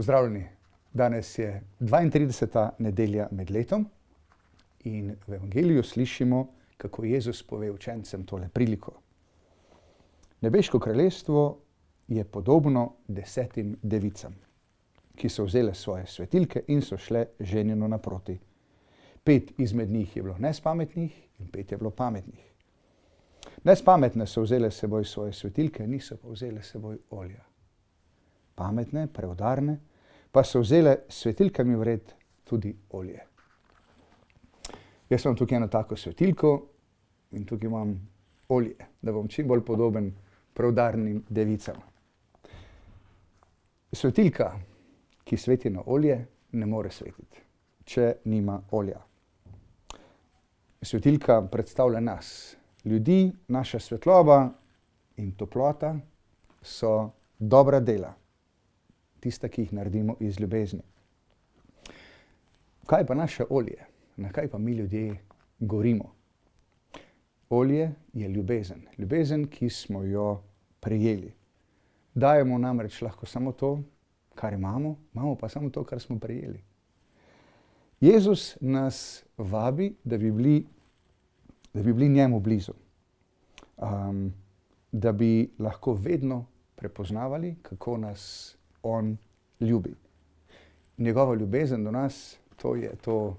Pozdravljeni. Danes je 32. nedelja med letom in v evangeliju slišimo, kako Jezus pove učencem tole priliko. Nebeško kraljestvo je podobno 10 devicam, ki so vzele svoje svetilke in so šle ženinu naproti. 5 izmed njih je bilo nespametnih in 5 je bilo pametnih. Nespametne so vzele s seboj svoje svetilke, niso pa vzele s seboj olja. Pametne, preudarne, pa so vzele svetilkami vred tudi olje. Jaz imam tukaj eno tako svetilko in tukaj imam olje, da bom čim bolj podoben preudarnim devicam. Svetilka, ki sveti na olje, ne more svetiti, če nima olja. Svetilka predstavlja nas, ljudi, naša svetloba in toplota so dobra dela, tista, ki jih naredimo iz ljubezni. Kaj je pa naše olje? Na kaj pa mi ljudje gorimo? Olje je ljubezen. Ljubezen, ki smo jo prejeli. Dajemo namreč lahko samo to, kar imamo, imamo pa samo to, kar smo prejeli. Jezus nas vabi, da bi bili njemu blizu. Da bi lahko vedno prepoznavali, kako nas on ljubi. Njegova ljubezen do nas, to je to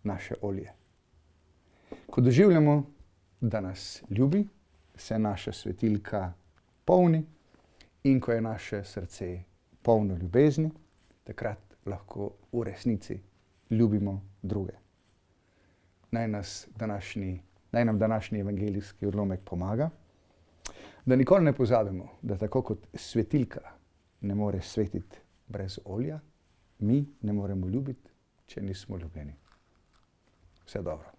naše olje. Ko doživljamo, da nas ljubi, se naša svetilka polni in ko je naše srce polno ljubezni, takrat lahko v resnici ljubimo druge. Naj nam današnji evangeljski odlomek pomaga, da nikoli ne pozabimo, da tako kot svetilka ne more svetiti brez olja, mi ne moremo ljubiti, če nismo ljubljeni. Vse dobro.